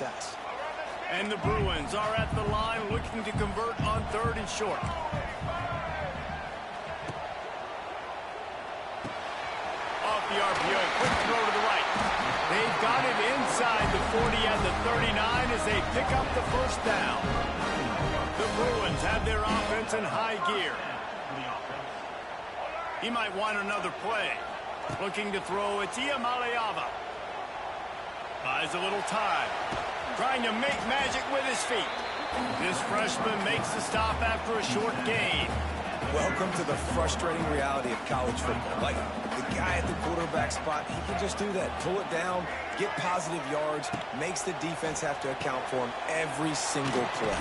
success. And the Bruins are at the line looking to convert on 3rd and short. Off the RPO, quick throw to the right. They've got it inside the 40 at the 39 as they pick up the first down. The Bruins have their offense in high gear. He might want another play. Looking to throw, it's Iamaleava. Buys a little time. Trying to make magic with his feet. This freshman makes the stop after a short gain. Welcome to the frustrating reality of college football. Like, the guy at the quarterback spot, he can just do that. Pull it down, get positive yards, makes the defense have to account for him every single play.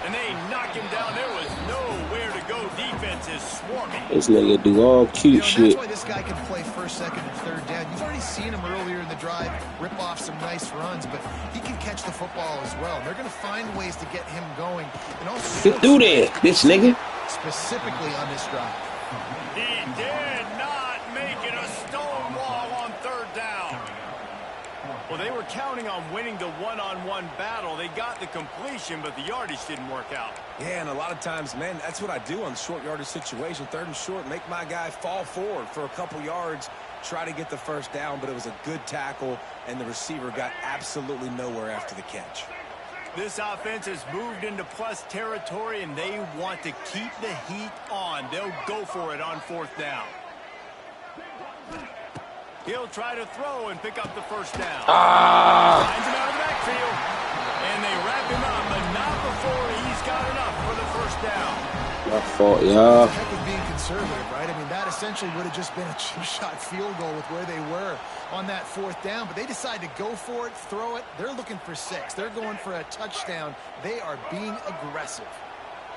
And they knock him down. There was nowhere to go. Defense is swarming. This nigga do all cute shit. That's why this guy can play 1st, 2nd, and 3rd down. You've already seen him earlier in the drive rip off some nice runs, but he can catch the football as well. They're going to find ways to get him going. And also Get through there, bitch nigga. Specifically on this drive. He did not make it a stonewall on 3rd down. Well, they were counting on winning the one-on-one battle. They got the completion, but the yardage didn't work out. Yeah, and a lot of times, man, that's what I do on short yardage situation. 3rd and short, make my guy fall forward for a couple yards, try to get the first down, but it was a good tackle, and the receiver got absolutely nowhere after the catch. This offense has moved into plus territory, and they want to keep the heat on. They'll go for it on 4th down. He'll try to throw and pick up the first down. Finds him out of the backfield. And they wrap him up, but not before he's got enough for the first down. My fault, y'all. Heck with being conservative, right? I mean, that essentially would have just been a cheap-shot field goal with where they were on that 4th down. But they decide to go for it, throw it. They're looking for 6. They're going for a touchdown. They are being aggressive.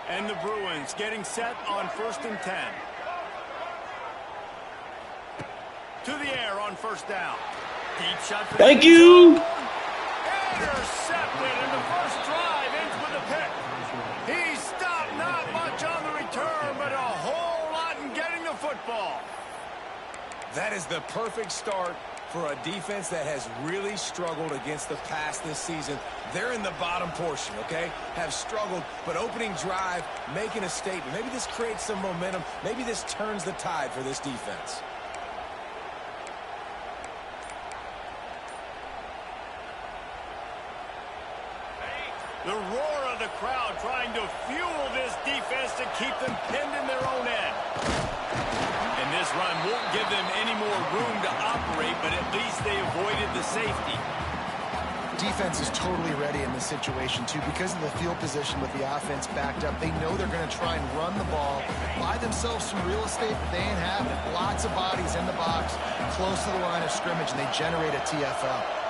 And the Bruins getting set on 1st and 10. To the air on 1st down. Deep shot. Thank you. Intercepted, and the first drive ends with a pick. He stopped not much on the return, but a whole lot in getting the football. That is the perfect start for a defense that has really struggled against the pass this season. They're in the bottom portion, okay? Have struggled, but opening drive, making a statement. Maybe this creates some momentum. Maybe this turns the tide for this defense. The roar of the crowd trying to fuel this defense to keep them pinned in their own end. And this run won't give them any more room to operate, but at least they avoided the safety. Defense is totally ready in this situation, too, because of the field position with the offense backed up. They know they're going to try and run the ball, buy themselves some real estate, but they ain't having it. Lots of bodies in the box, close to the line of scrimmage, and they generate a TFL.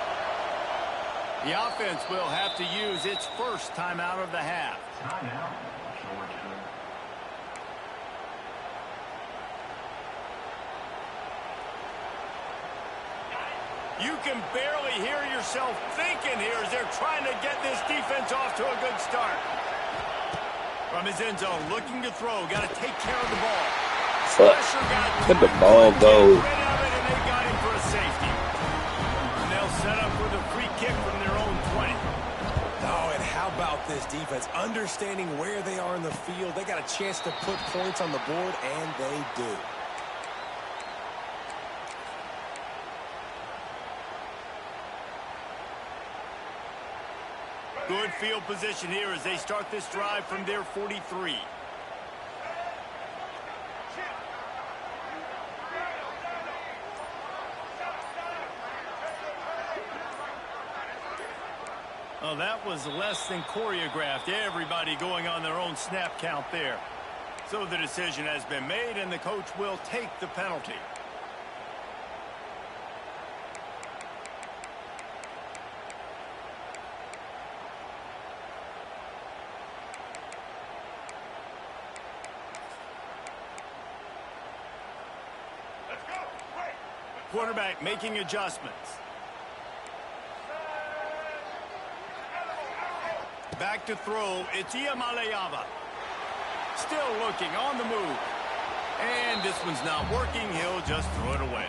The offense will have to use its first timeout of the half. You can barely hear yourself thinking here as they're trying to get this defense off to a good start. From his end zone, looking to throw. Got to take care of the ball. Let the ball go. And they got him for a safety. And they'll set up with a free kick from their own 20. Oh, and how about this defense? Understanding where they are in the field. They got a chance to put points on the board, and they do. Good field position here as they start this drive from their 43. Oh, that was less than choreographed. Everybody going on their own snap count there. So the decision has been made, and the coach will take the penalty. Quarterback making adjustments. Back to throw. It's Iamaleava. Still looking on the move. And this one's not working. He'll just throw it away.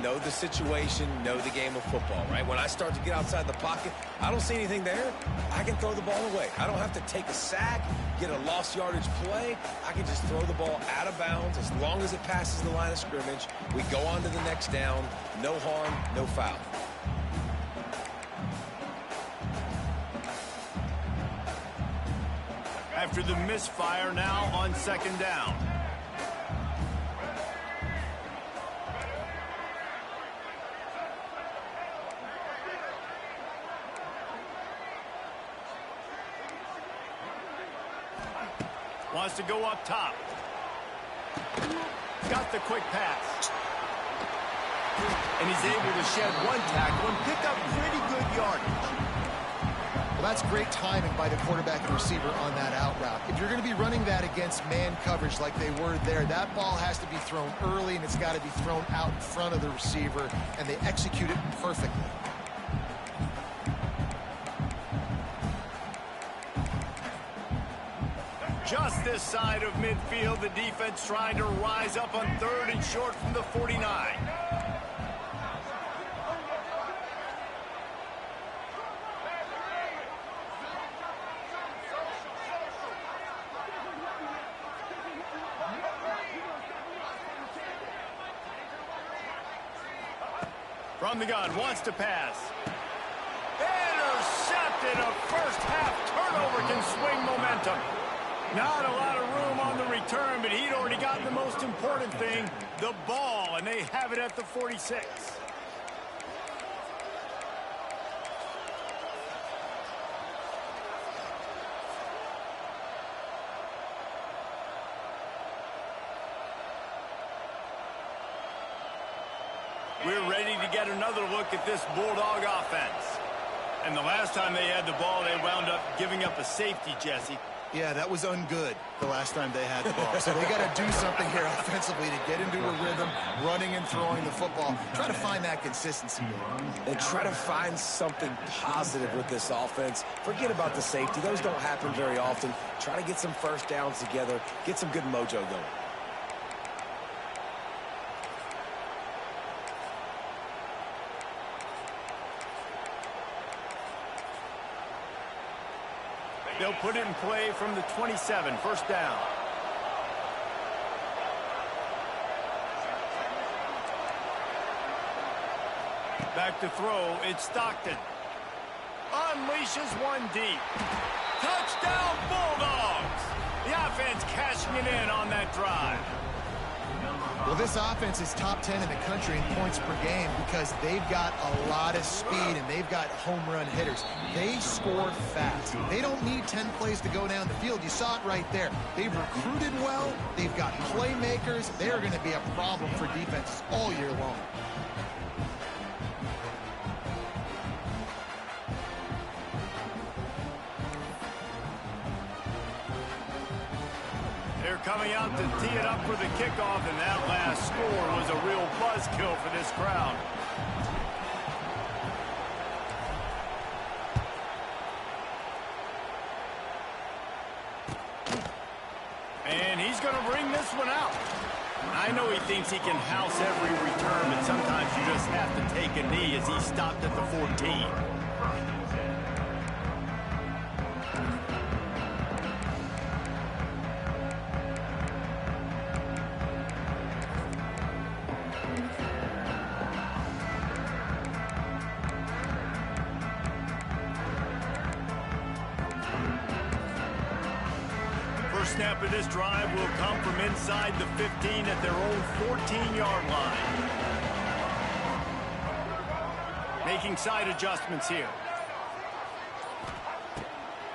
know the situation, know the game of football, right? When I start to get outside the pocket, I don't see anything there. I can throw the ball away. I don't have to take a sack, get a lost yardage play. I can just throw the ball out of bounds as long as it passes the line of scrimmage. We go on to the next down. No harm, no foul. After the misfire, now on second down. Wants to go up top. Got the quick pass. And he's able to shed one tackle and pick up pretty good yardage. Well, that's great timing by the quarterback and receiver on that out route. If you're going to be running that against man coverage like they were there, that ball has to be thrown early, and it's got to be thrown out in front of the receiver, and they execute it perfectly. Just this side of midfield, the defense trying to rise up on 3rd and short from the 49. From the gun, wants to pass. Intercepted. A first half turnover can swing momentum. Not a lot of room on the return, but he'd already gotten the most important thing, the ball, and they have it at the 46. We're ready to get another look at this Bulldog offense. And the last time they had the ball, they wound up giving up a safety, Jesse. Yeah, that was ungood the last time they had the ball. So they got to do something here offensively to get into a rhythm, running and throwing the football. Try to find that consistency. And try to find something positive with this offense. Forget about the safety. Those don't happen very often. Try to get some first downs together, get some good mojo going. They'll put it in play from the 27, first down. Back to throw, it's Stockton. Unleashes one deep. Touchdown Bulldogs! The offense cashing it in on that drive. Well, this offense is top 10 in the country in points per game because they've got a lot of speed and they've got home run hitters. They score fast. They don't need 10 plays to go down the field. You saw it right there. They've recruited well. They've got playmakers. They're going to be a problem for defenses all year long. They're coming out to tee it up for the kickoff, and that last score was a real buzzkill for this crowd. And he's going to bring this one out. I know he thinks he can house every return, but sometimes you just have to take a knee as he stopped at the 14. Snap of this drive will come from inside the 15 at their own 14-yard line. Making side adjustments here.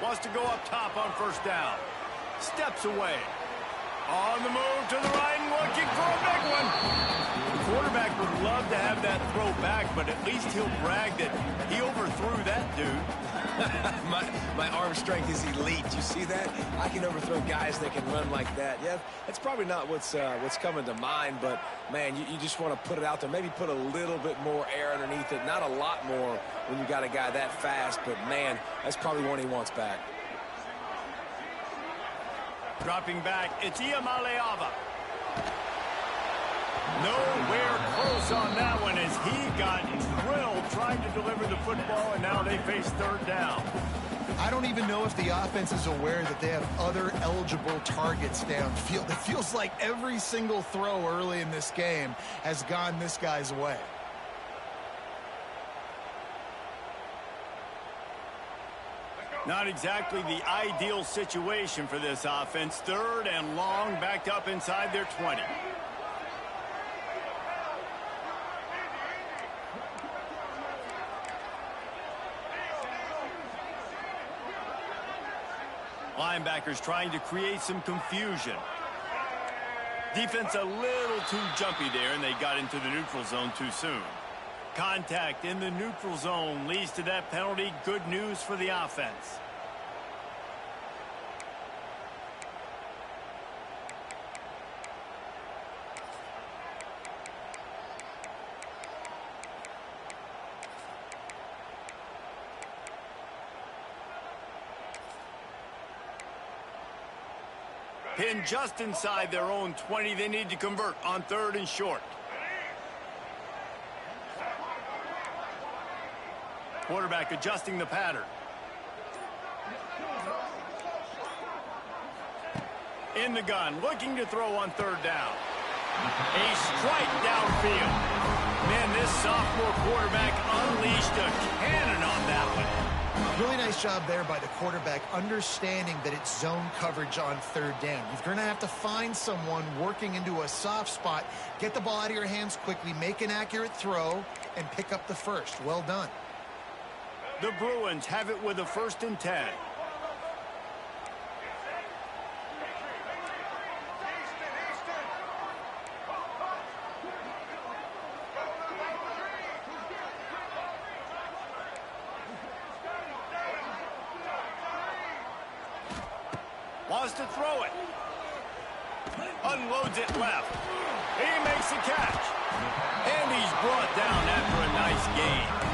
Wants to go up top on first down. Steps away. On the move to the right and looking for a big one. The quarterback would love to have that throw back, but at least he'll brag that he overthrew that dude. my arm strength is elite. You see that? I can overthrow guys that can run like that. Yeah, that's probably not what's coming to mind, but, man, you just want to put it out there. Maybe put a little bit more air underneath it. Not a lot more when you got a guy that fast, but, man, that's probably one he wants back. Dropping back, it's Iamaleava. Nowhere close on that one as he got drilled trying to deliver the football, and now they face third down. I don't even know if the offense is aware that they have other eligible targets downfield. It feels like every single throw early in this game has gone this guy's way. Not exactly the ideal situation for this offense. Third and long, backed up inside their 20. Linebackers trying to create some confusion. Defense a little too jumpy there, and they got into the neutral zone too soon. Contact in the neutral zone leads to that penalty. Good news for the offense. Pinned just inside their own 20. They need to convert on third and short. Quarterback adjusting the pattern. In the gun, looking to throw on third down. A strike downfield. Man, this sophomore quarterback unleashed a cannon on that one. Really nice job there by the quarterback, understanding that it's zone coverage on third down. You're going to have to find someone working into a soft spot, get the ball out of your hands quickly, make an accurate throw, and pick up the first. Well done. The Bruins have it with a 1st and 10. Wants to throw it. Unloads it left. He makes the catch. And he's brought down after a nice gain.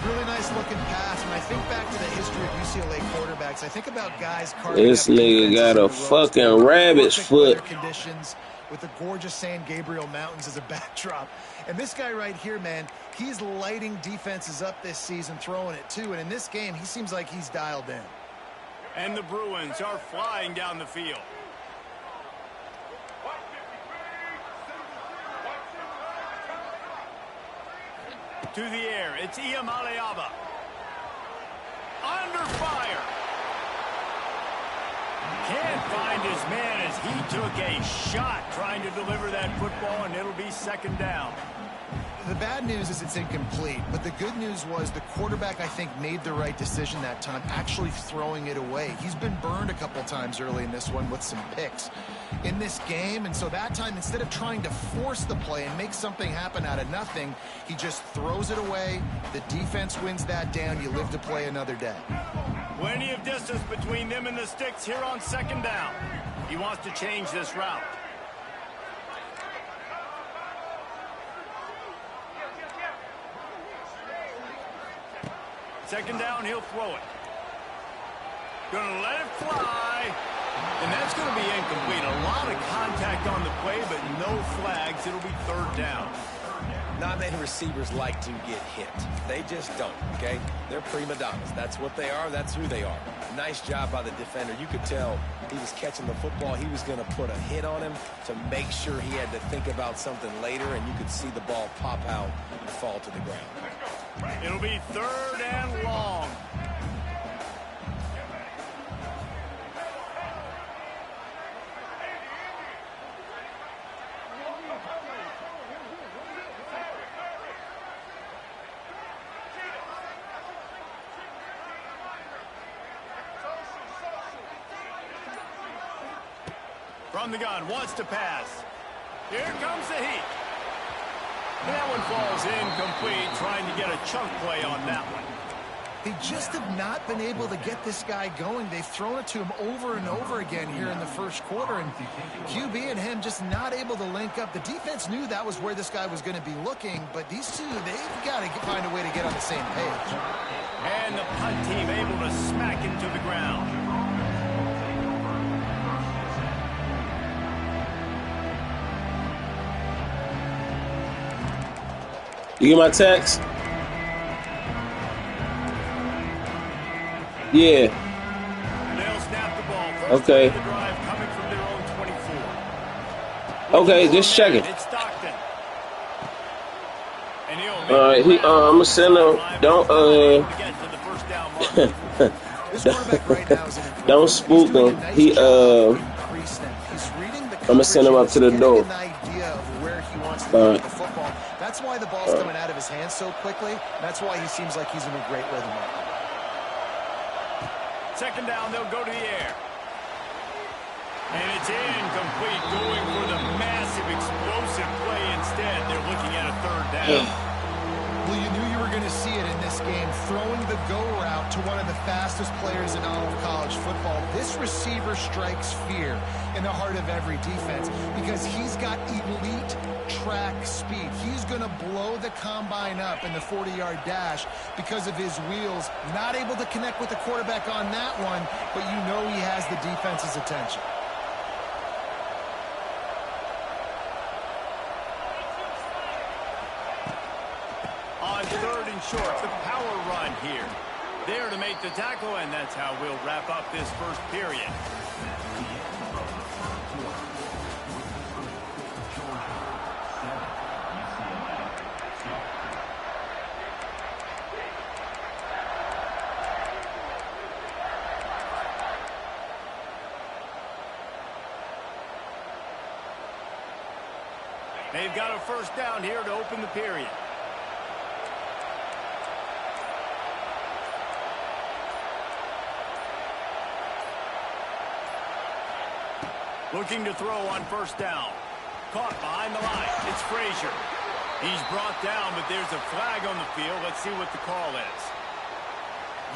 Really nice looking pass. When I think back to the history of UCLA quarterbacks, I think about guys This nigga got a fucking rabbit's foot. Conditions with the gorgeous San Gabriel Mountains as a backdrop. And this guy right here, man, he's lighting defenses up this season, throwing it too. And in this game, he seems like he's dialed in. And the Bruins are flying down the field. To the air, it's Iamaleava. Under fire. Can't find his man as he took a shot trying to deliver that football, and it'll be 2nd down. The bad news is it's incomplete, but the good news was the quarterback, I think, made the right decision that time, actually throwing it away. He's been burned a couple times early in this one with some picks in this game, and so that time, instead of trying to force the play and make something happen out of nothing, he just throws it away. The defense wins that down. You live to play another day. Plenty of distance between them and the sticks here on 2nd down. He wants to change this route. Second down, he'll throw it. Gonna let it fly. And that's going to be incomplete. A lot of contact on the play, but no flags. It'll be 3rd down. Not many receivers like to get hit. They just don't, okay? They're prima donnas. That's what they are. That's who they are. Nice job by the defender. You could tell he was catching the football. He was going to put a hit on him to make sure he had to think about something later, and you could see the ball pop out and fall to the ground. It'll be 3rd and long. From the gun, wants to pass. Here comes the heat. That one falls incomplete, trying to get a chunk play on that one. They just have not been able to get this guy going. They've thrown it to him over and over again here in the 1st quarter, and QB and him just not able to link up. The defense knew that was where this guy was going to be looking, but these two, they've got to find a way to get on the same page. And the punt team able to smack him to the ground. You get my text? Yeah. They'll snap the ball. First Okay. the drive coming from their own 24. Okay, just checking. It's Stockton. And he'll make All right, I'ma send him. Don't to get to the first down mark. This quarterback right now is in don't spook him. He I'ma send him up to the door. That's why the ball's coming out of his hands so quickly. That's why he seems like he's in a great rhythm right now. Second down, they'll go to the air. And it's incomplete, going for the massive, explosive play instead. They're looking at a third down. Well, you knew you were going to see it in this game, throwing the go route to one of the fastest players in all of college football. This receiver strikes fear in the heart of every defense because he's got elite track speed. He's going to blow the combine up in the 40-yard dash because of his wheels. Not able to connect with the quarterback on that one, but you know he has the defense's attention. On third and short, the power run here. There to make the tackle, and that's how we'll wrap up this first period. They've got a first down here to open the period. Looking to throw on first down. Caught behind the line. It's Frazier. He's brought down, but there's a flag on the field. Let's see what the call is.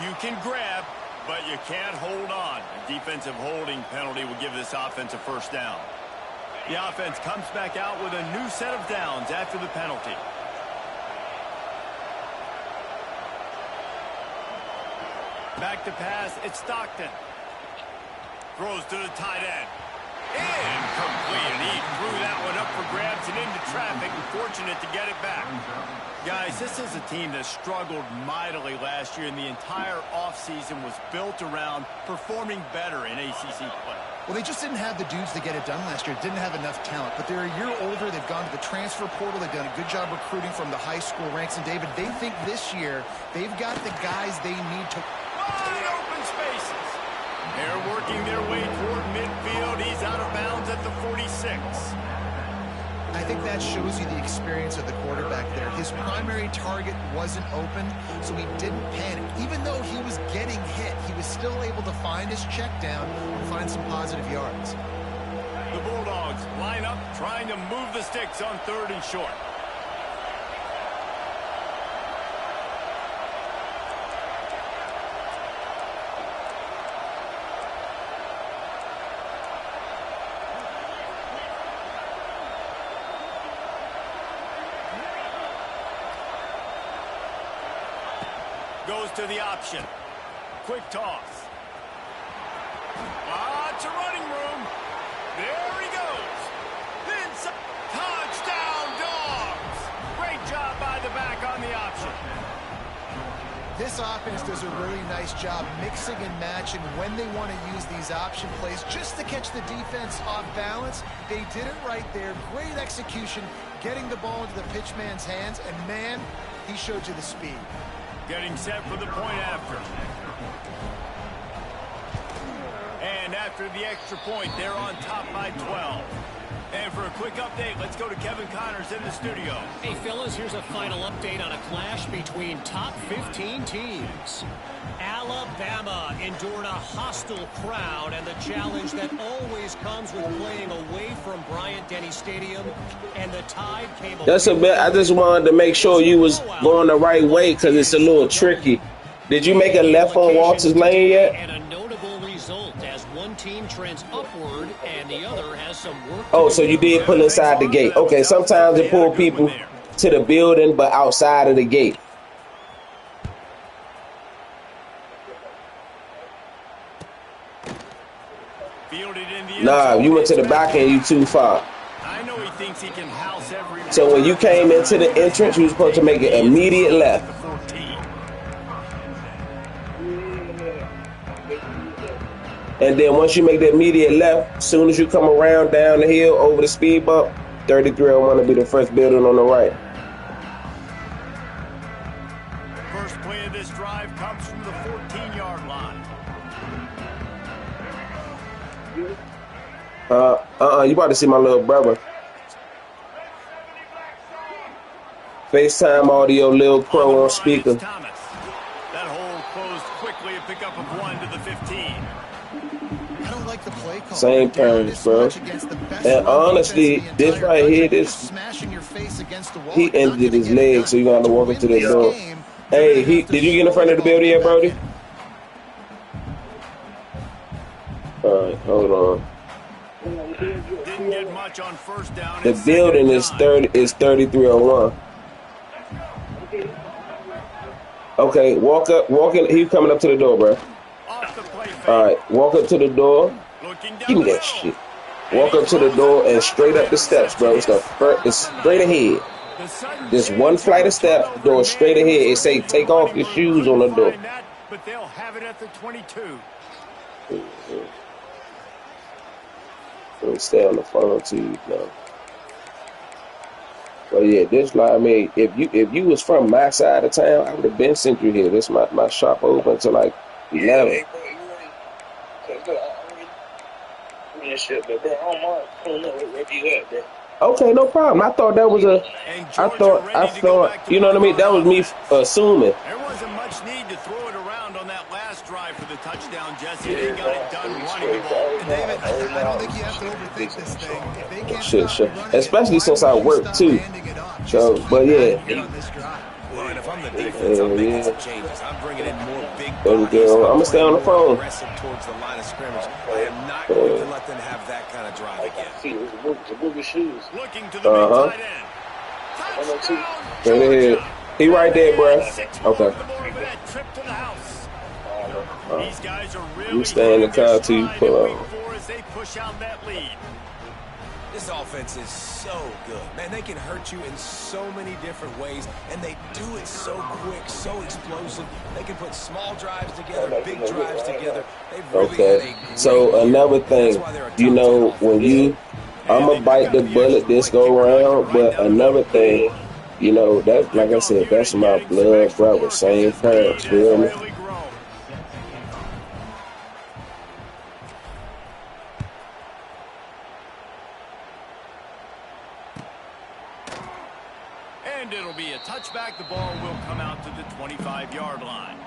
You can grab, but you can't hold on. A defensive holding penalty will give this offense a first down. The offense comes back out with a new set of downs after the penalty. Back to pass. It's Stockton. Throws to the tight end. Incomplete. He threw that one up for grabs and into traffic. Fortunate to get it back. Guys, this is a team that struggled mightily last year, and the entire offseason was built around performing better in ACC play. Well, they just didn't have the dudes to get it done last year. Didn't have enough talent. But they're a year older. They've gone to the transfer portal. They've done a good job recruiting from the high school ranks. And, David, they think this year they've got the guys they need to... Wide open spaces. They're working their way toward midfield. He's out of bounds at the 46. I think that shows you the experience of the quarterback there. His primary target wasn't open, so he didn't panic. Even though he was getting hit, he was still able to find his check down and find some positive yards. The Bulldogs line up, trying to move the sticks on third and short. Goes to the option. Quick toss. Lots of running room. There he goes. Inside. Touchdown, Dogs. Great job by the back on the option. This offense does a really nice job mixing and matching when they want to use these option plays just to catch the defense off balance. They did it right there. Great execution, getting the ball into the pitchman's hands, and, man, he showed you the speed. Getting set for the point after. And after the extra point, they're on top by 12. And for a quick update, let's go to Kevin Connors in the studio. Hey, fellas, here's a final update on a clash between top 15 teams. Alabama endured a hostile crowd and the challenge that always comes with playing away from Bryant-Denny Stadium, and the Tide came. That's a bit. I just wanted to make sure you was going the right way because it's a little tricky. Did you make a left on Walters Lane yet? And a notable result as one team trends upward and the other has some work. Oh, so you did pull inside the gate. Okay, sometimes they pull people to the building, but outside of the gate. Nah, you went to the back end, you too far. I know he thinks he can house every. So when you came into the entrance, you were supposed to make an immediate left. And then once you make the immediate left, as soon as you come around down the hill over the speed bump, 3301 will be the first building on the right. First play of this drive comes from the 14-yard line. You about to see my little brother. FaceTime audio, Lil Pro on speaker. That hole closed quickly, a pickup of 1 to the 15. I don't like the play call. Same turns, bro. And honestly, this right here, he injured his leg, so you got to walk into the door. Hey, did you get in front of the building yet, Brody? All right, hold on. Didn't get much on first down. The building is 3301. Okay, walk in. He's coming up to the door, bro. All right, walk up to the door. Give me that shit. Walk up to the door and straight up the steps, bro. It's straight ahead. Just one flight of steps, door straight ahead. It say take off your shoes on the door. But they'll have it at the 22. Let me stay on the phone to you now. But yeah, this like, I mean, if you was from my side of town, I would have been sent you here. This my shop open till like 11. Okay, no problem. I thought that was I thought, you know what I mean? That was me assuming. There wasn't much need to throw it around on that last drive for the touchdown, Jesse. They got it done running the ball. David, I don't think you have to overthink this thing. If they can't Sure. Especially since I work too. So, but yeah. Well, and if I'm the defense, I'm making some changes. I'm bringing in more big bodies. I'm gonna stay on the phone. Aggressive towards the line of scrimmage. I am not going to let them have that kind of drive again. Looking to the big tight end. Touchdown, Right ahead. He right there, bro. Okay. Trip to the house. These guys are really You stay in the car till you pull up. as they push out that lead. This offense is so good. Man, they can hurt you in so many different ways, and they do it so quick, so explosive. They can put small drives together, big drives together. They've really had a great So year. another thing, you know, when I'ma bite the bullet this go around, but another thing, you know, that like I said, that's my blood brother, same parents, feel me? Really grown. And it'll be a touchback. The ball will come out to the 25-yard line.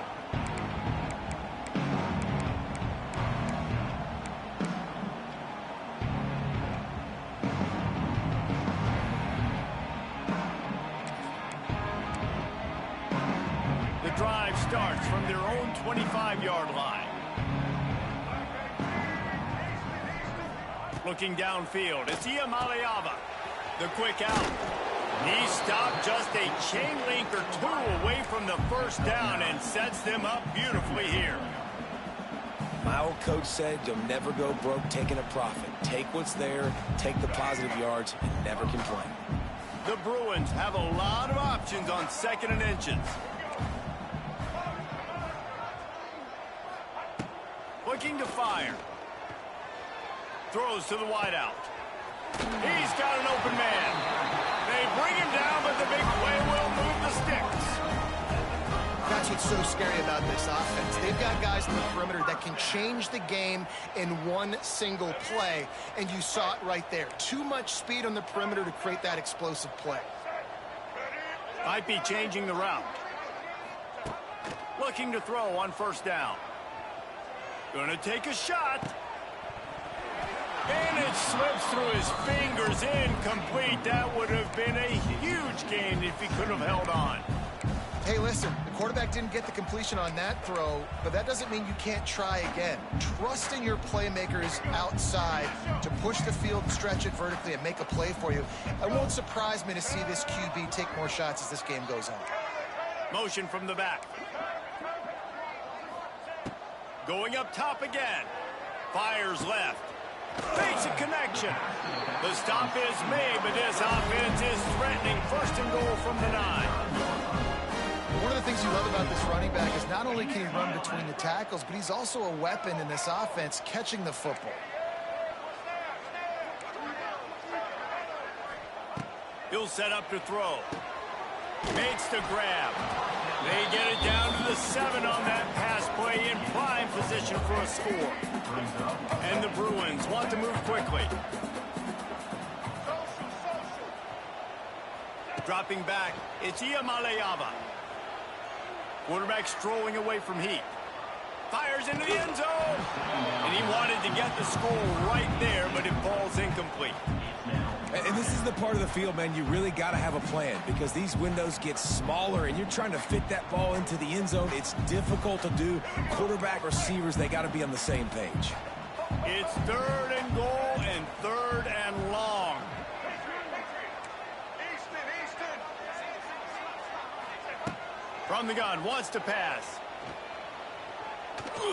The drive starts from their own 25-yard line. Looking downfield, it's Iamaleava. The quick out. He stopped just a chain link or two away from the first down and sets them up beautifully here. My old coach said you'll never go broke taking a profit. Take what's there, take the positive yards, and never complain. The Bruins have a lot of options on 2nd and inches. Looking to fire. Throws to the wideout. He's got an open man. They bring him down, but the big play will move the sticks. That's what's so scary about this offense. They've got guys in the perimeter that can change the game in one single play, and you saw it right there. Too much speed on the perimeter to create that explosive play. Might be changing the route. Looking to throw on first down. Gonna take a shot. And it slips through his fingers, incomplete. That would have been a huge gain if he could have held on. Hey, listen, the quarterback didn't get the completion on that throw, but that doesn't mean you can't try again. Trust in your playmakers outside to push the field, stretch it vertically, and make a play for you. It won't surprise me to see this QB take more shots as this game goes on. Motion from the back. Going up top again. Fires left. Makes a connection. The stop is made, but this offense is threatening. First and goal from the 9. One of the things you love about this running back is not only can he run between the tackles, but he's also a weapon in this offense catching the football. He'll set up to throw. Makes the grab. They get it down to the 7 on that pass play in prime position for a score. And the Bruins want to move quickly. Dropping back, it's Iamaleava. Quarterback strolling away from Heat. Fires into the end zone. And he wanted to get the score right there, but it falls incomplete. And this is the part of the field, man, you really got to have a plan because these windows get smaller and you're trying to fit that ball into the end zone. It's difficult to do. Quarterback, receivers, they got to be on the same page. It's 3rd and goal and 3rd and long. From the gun, wants to pass.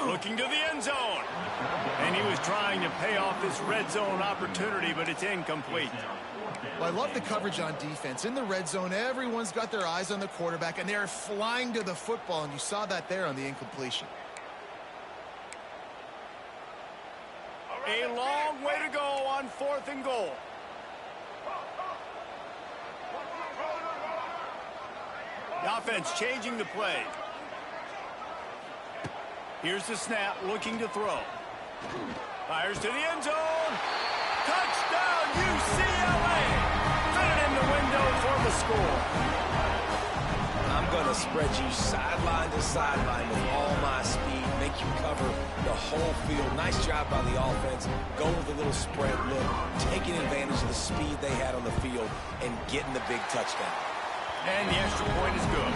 Looking to the end zone. And he was trying to pay off this red zone opportunity, but it's incomplete. Well, I love the coverage on defense. In the red zone, everyone's got their eyes on the quarterback, and they're flying to the football, and you saw that there on the incompletion. A long way to go on 4th and goal. The offense changing the play. Here's the snap, looking to throw. Fires to the end zone. Touchdown, UCLA! Fit it in the window for the score. I'm going to spread you sideline to sideline with all my speed, make you cover the whole field. Nice job by the offense. Go with a little spread look, taking advantage of the speed they had on the field and getting the big touchdown. And the extra point is good.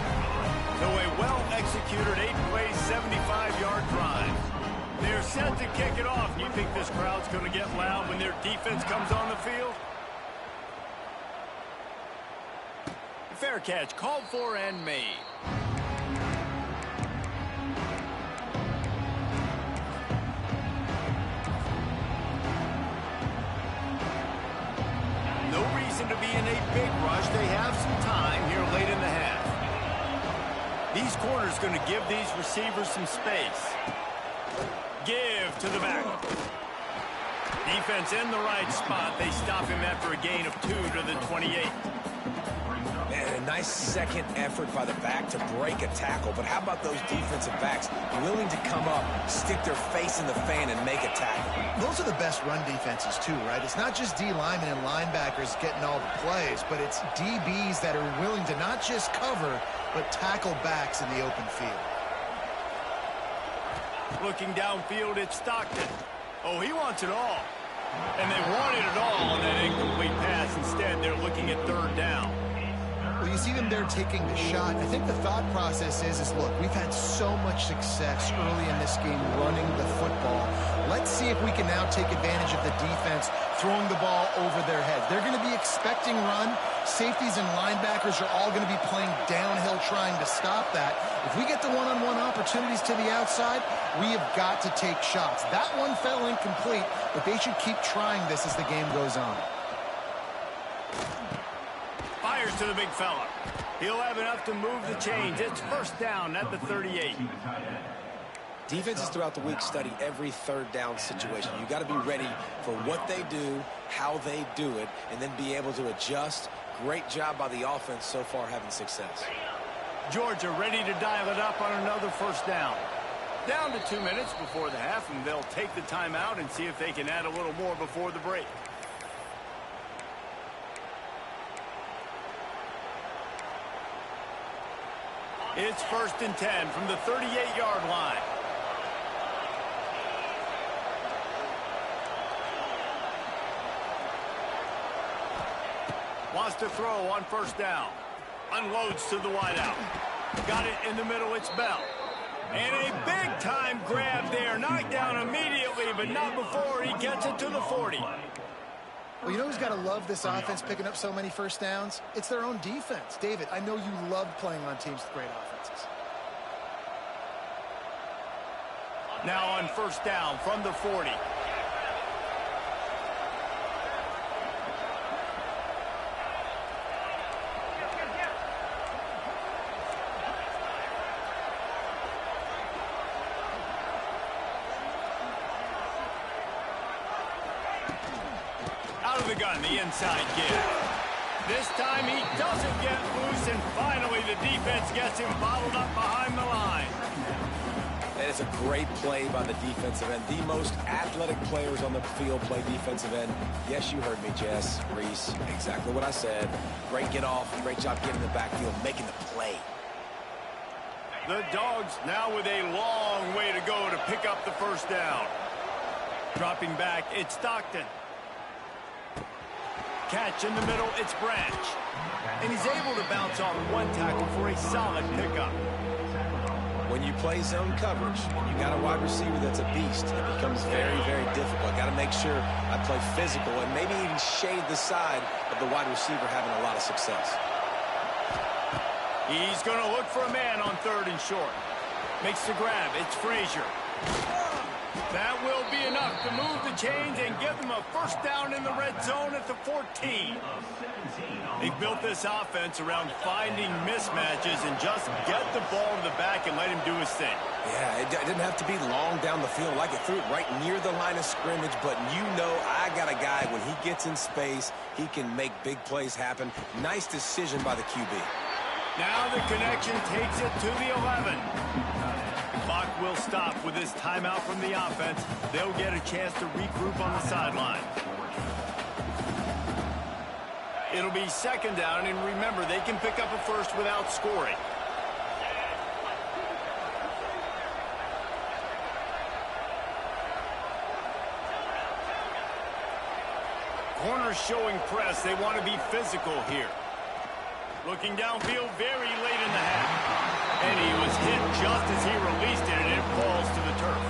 So a well-executed 8-play, 75-yard drive. They're set to kick it off. You think this crowd's going to get loud when their defense comes on the field? Fair catch, called for and made. No reason to be in a big rush. They have some time here late in the half. These corners going to give these receivers some space. Give to the back. Defense in the right spot. They stop him after a gain of 2 to the 28. Man, a nice second effort by the back to break a tackle. But how about those defensive backs willing to come up, stick their face in the fan, and make a tackle? Those are the best run defenses, too, right? It's not just D linemen and linebackers getting all the plays, but it's DBs that are willing to not just cover, but tackle backs in the open field. Looking downfield, it's Stockton. Oh, he wants it all. And they wanted it all on that incomplete pass. Instead, they're looking at 3rd down. Well, you see them there taking the shot. I think the thought process is look, we've had so much success early in this game running the football. Let's see if we can now take advantage of the defense throwing the ball over their head. They're going to be expecting run. Safeties and linebackers are all going to be playing downhill trying to stop that. If we get the one-on-one opportunities to the outside, we have got to take shots. That one fell incomplete, but they should keep trying this as the game goes on. Fires to the big fella. He'll have enough to move the chains. It's 1st down at the 38. Defenses throughout the week study every 3rd down situation. You got to be ready for what they do, how they do it, and then be able to adjust. Great job by the offense so far having success. Georgia ready to dial it up on another 1st down. Down to 2 minutes before the half, and they'll take the timeout and see if they can add a little more before the break. It's 1st and 10 from the 38-yard line. Wants to throw on 1st down. Unloads to the wideout. Got it in the middle, it's Bell. And a big-time grab there. Knocked down immediately, but not before he gets it to the 40. Well, you know who's got to love this offense picking up so many 1st downs? It's their own defense. David, I know you love playing on teams with great offenses. Now on 1st down from the 40. Out of the gun, the inside give. This time he doesn't get loose, and finally the defense gets him bottled up behind the line. That is a great play by the defensive end. The most athletic players on the field play defensive end. Yes, you heard me, Jess, Reese. Exactly what I said. Great get off. Great job getting in the backfield, making the play. The Dogs now with a long way to go to pick up the first down. Dropping back, it's Stockton. Catch in the middle, it's Branch. And he's able to bounce off one tackle for a solid pickup. When you play zone coverage and you got a wide receiver that's a beast, it becomes very, very difficult. Got to make sure I play physical and maybe even shade the side of the wide receiver having a lot of success. He's going to look for a man on 3rd and short. Makes the grab. It's Frazier. That will be enough to move the chains and give them a first down in the red zone at the 14. They've built this offense around finding mismatches and just get the ball to the back and let him do his thing. Yeah, it didn't have to be long down the field. Like it threw it right near the line of scrimmage, but you know I got a guy, when he gets in space, he can make big plays happen. Nice decision by the QB. Now the connection takes it to the 11. Clock will stop with this timeout from the offense. They'll get a chance to regroup on the sideline. It'll be 2nd down, and remember, they can pick up a first without scoring. Corners showing press. They want to be physical here. Looking downfield very late in the half. And he was hit just as he released it, and it falls to the turf.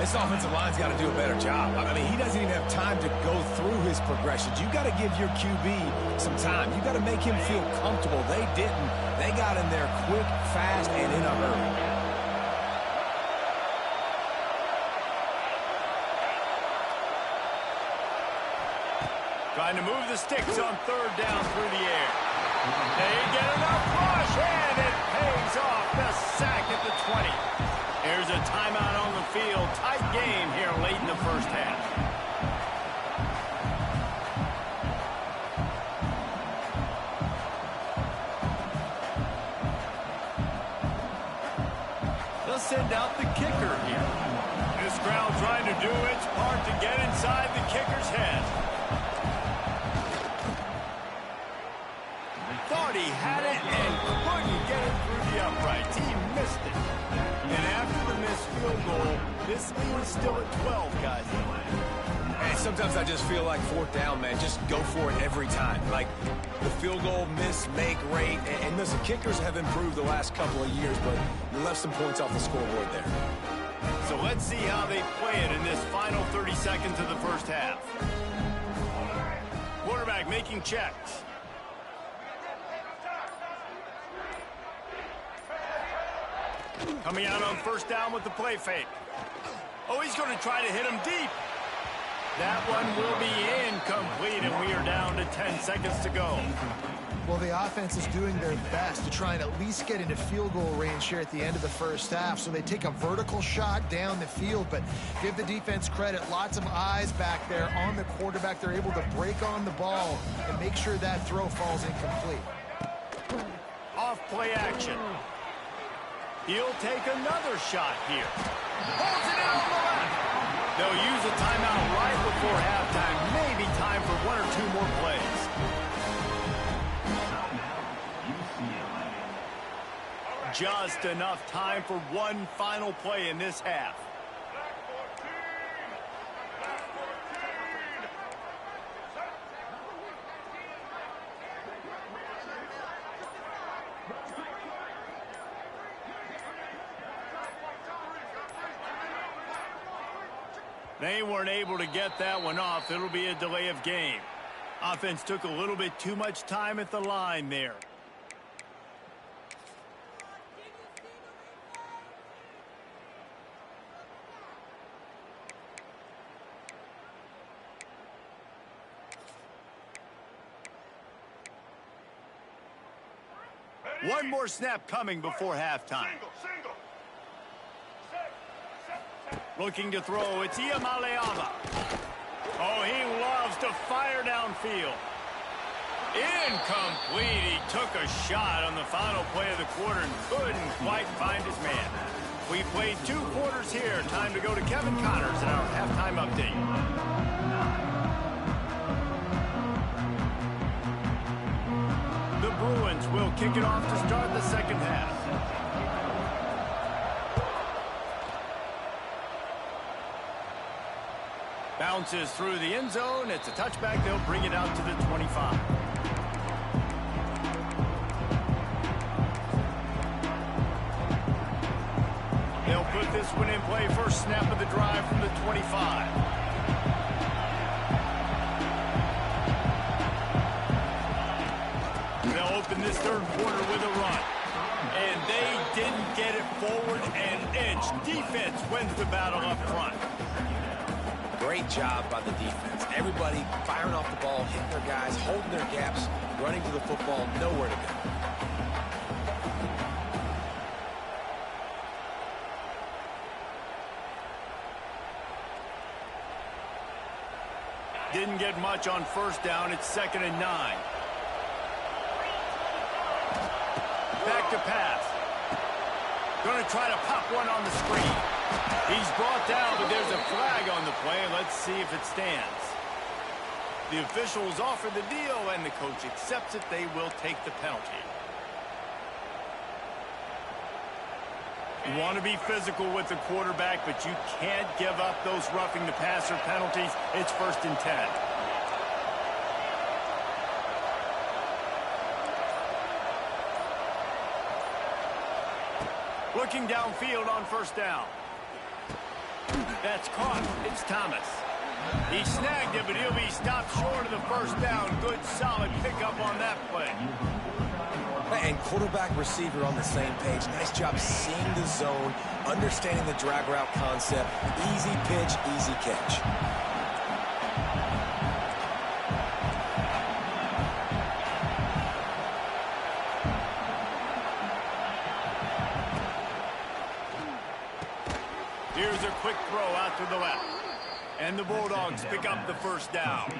This offensive line's got to do a better job. I mean, he doesn't even have time to go through his progressions. You got to give your QB some time. You got to make him feel comfortable. They didn't. They got in there quick, fast, and in a hurry. Trying to move the sticks on 3rd down through the air. They get enough push, and it pays off. The sack at the 20. Here's a timeout on the field. Tight game here late in the first half. They'll send out the kicker here. This crowd trying to do its part to get inside the kicker's head. Thought he had it and couldn't get it through the uprights. He missed it. And after the missed field goal, this lead is still at 12, guys. And sometimes I just feel like 4th down, man. Just go for it every time. Like the field goal miss, make rate. And listen, kickers have improved the last couple of years, but you left some points off the scoreboard there. So let's see how they play it in this final 30 seconds of the first half. Quarterback making checks. Coming out on 1st down with the play fake. Oh, he's going to try to hit him deep. That one will be incomplete, and we are down to 10 seconds to go. Well, the offense is doing their best to try and at least get into field goal range here at the end of the first half. So they take a vertical shot down the field, but give the defense credit. Lots of eyes back there on the quarterback. They're able to break on the ball and make sure that throw falls incomplete. Off play action. He'll take another shot here. Holds it in on the left. They'll use a timeout right before halftime. Maybe time for 1 or 2 more plays. Just enough time for one final play in this half. They weren't able to get that one off. It'll be a delay of game. Offense took a little bit too much time at the line there. One more snap coming before halftime. Looking to throw, it's Iamaleava. Oh, he loves to fire downfield. Incomplete. He took a shot on the final play of the quarter and couldn't quite find his man. We played 2 quarters here. Time to go to Kevin Connors in our halftime update. The Bruins will kick it off to start the second half. Bounces through the end zone. It's a touchback. They'll bring it out to the 25. They'll put this one in play. First snap of the drive from the 25. They'll open this third quarter with a run. And they didn't get it forward an inch. Defense wins the battle up front. Great job by the defense. Everybody firing off the ball, hitting their guys, holding their gaps, running to the football, nowhere to go. Didn't get much on first down. It's 2nd and 9. Back to pass. Going to try to pop one on the screen. He's brought down, but there's a flag on the play. Let's see if it stands. The officials offer the deal, and the coach accepts it. They will take the penalty. You want to be physical with the quarterback, but you can't give up those roughing the passer penalties. It's 1st and 10. Looking downfield on first down. That's caught. It's Thomas. He snagged it, but he'll be stopped short of the first down. Good, solid pickup on that play. And quarterback receiver on the same page. Nice job seeing the zone, understanding the drag route concept. Easy pitch, easy catch. Here's a quick throw out to the left. And the Bulldogs pick up the first down.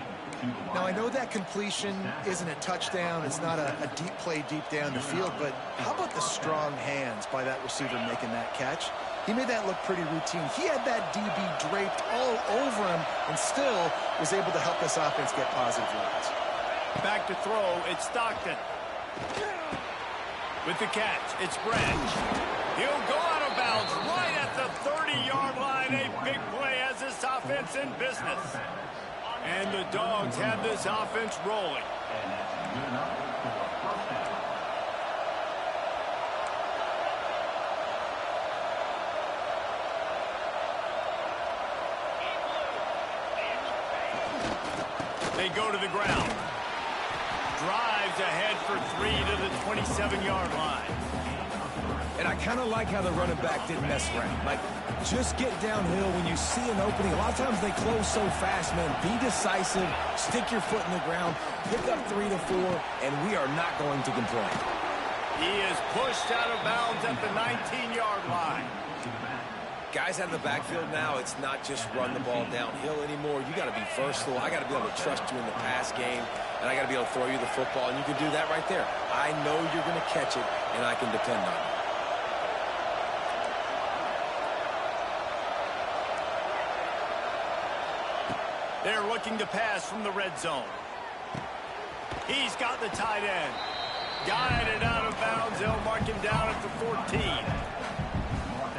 Now, I know that completion isn't a touchdown. It's not a deep play deep down the field, but how about the strong hands by that receiver making that catch? He made that look pretty routine. He had that DB draped all over him and still was able to help this offense get positive yards. Back to throw, it's Stockton. With the catch, it's Branch. He'll go out of bounds right at the 30-yard line. A big play has this offense in business. And the Dogs have this offense rolling. They go to the ground. Drives ahead for 3 to the 27-yard line. And I kind of like how the running back didn't mess around. Like, just get downhill when you see an opening. A lot of times they close so fast, man. Be decisive, stick your foot in the ground, pick up 3 to 4, and we are not going to complain. He is pushed out of bounds at the 19-yard line. Guys out of the backfield now, it's not just run the ball downhill anymore. You got to be versatile. I got to be able to trust you in the pass game, and I got to be able to throw you the football, and you can do that right there. I know you're going to catch it, and I can depend on it. They're looking to pass from the red zone. He's got the tight end. Guided out of bounds. They'll mark him down at the 14.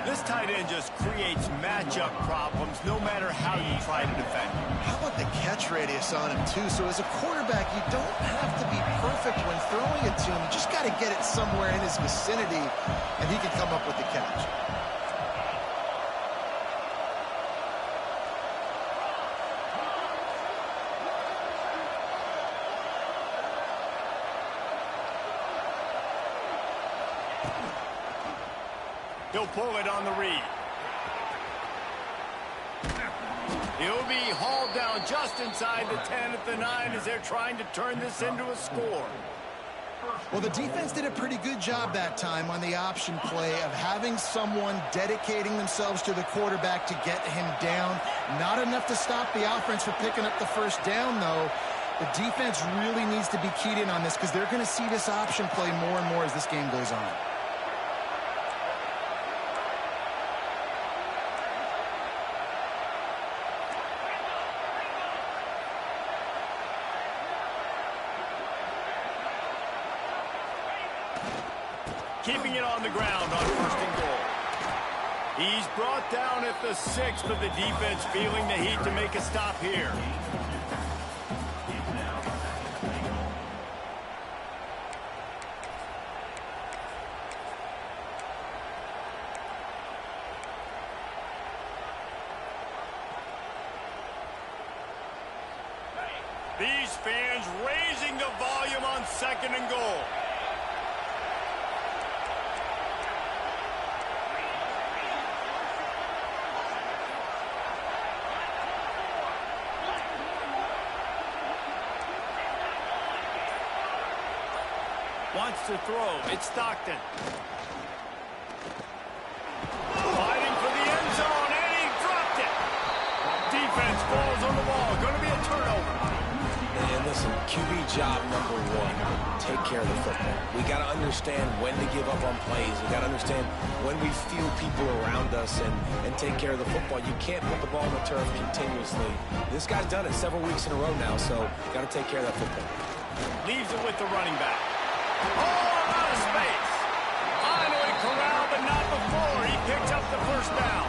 This tight end just creates matchup problems no matter how you try to defend him. How about the catch radius on him, too? So as a quarterback, you don't have to be perfect when throwing it to him. You just got to get it somewhere in his vicinity, and he can come up with the catch. He'll pull it on the read. He'll be hauled down just inside the 10 at the 9 as they're trying to turn this into a score. Well, the defense did a pretty good job that time on the option play of having someone dedicating themselves to the quarterback to get him down. Not enough to stop the offense from picking up the first down, though. The defense really needs to be keyed in on this because they're going to see this option play more and more as this game goes on. Keeping it on the ground on 1st and goal. He's brought down at the 6th, but the defense feeling the heat to make a stop here. These fans raising the volume on 2nd and goal. Wants to throw. It's Stockton. Fighting for the end zone, and he dropped it. Defense falls on the ball. Going to be a turnover. And listen, QB job number 1, take care of the football. We got to understand when to give up on plays. We got to understand when we feel people around us and take care of the football. You can't put the ball on the turf continuously. This guy's done it several weeks in a row now, so got to take care of that football. Leaves it with the running back. Oh, out of space. Finally corralled, but not before. He picked up the first down.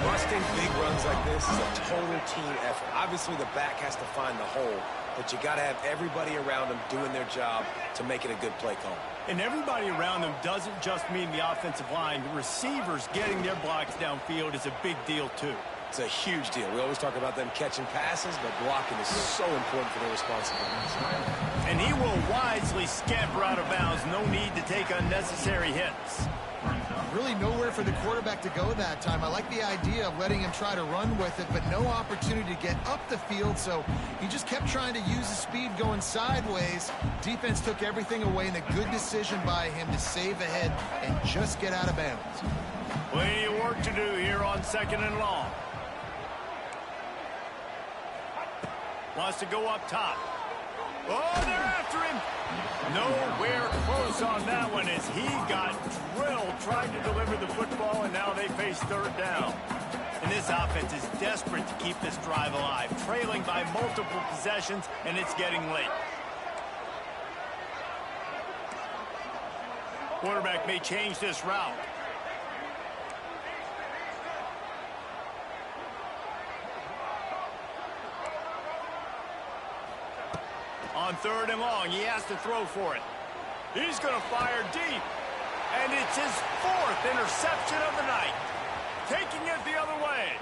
Busting big runs like this is a total team effort. Obviously, the back has to find the hole, but you got to have everybody around them doing their job to make it a good play call. And everybody around them doesn't just mean the offensive line. The receivers getting their blocks downfield is a big deal, too. It's a huge deal. We always talk about them catching passes, but blocking is so important for their responsibilities. And he will wisely scamper out of bounds. No need to take unnecessary hits. Really nowhere for the quarterback to go that time. I like the idea of letting him try to run with it, but no opportunity to get up the field, so he just kept trying to use the speed going sideways. Defense took everything away, and a good decision by him to save ahead and just get out of bounds. Plenty of work to do here on 2nd and long. Wants to go up top. Oh, they're after him. Nowhere close on that one as he got drilled trying to deliver the football, and now they face 3rd down. And this offense is desperate to keep this drive alive, trailing by multiple possessions, and it's getting late. Quarterback may change this route. On 3rd and long, he has to throw for it. He's going to fire deep. And it's his 4th interception of the night. Taking it the other way.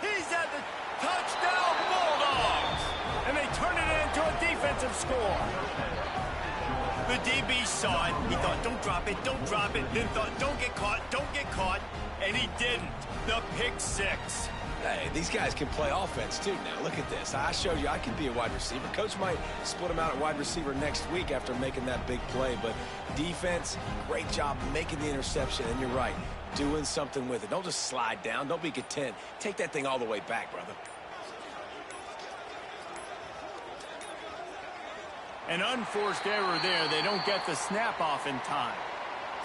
He's at the touchdown Bulldogs. And they turn it into a defensive score. The DB saw it. He thought, don't drop it, don't drop it. Then thought, don't get caught. And he didn't. The pick 6. Hey, these guys can play offense, too, now. Look at this. I showed you I can be a wide receiver. Coach might split him out at wide receiver next week after making that big play. But defense, great job making the interception. And you're right, doing something with it. Don't just slide down. Don't be content. Take that thing all the way back, brother. An unforced error there. They don't get the snap off in time.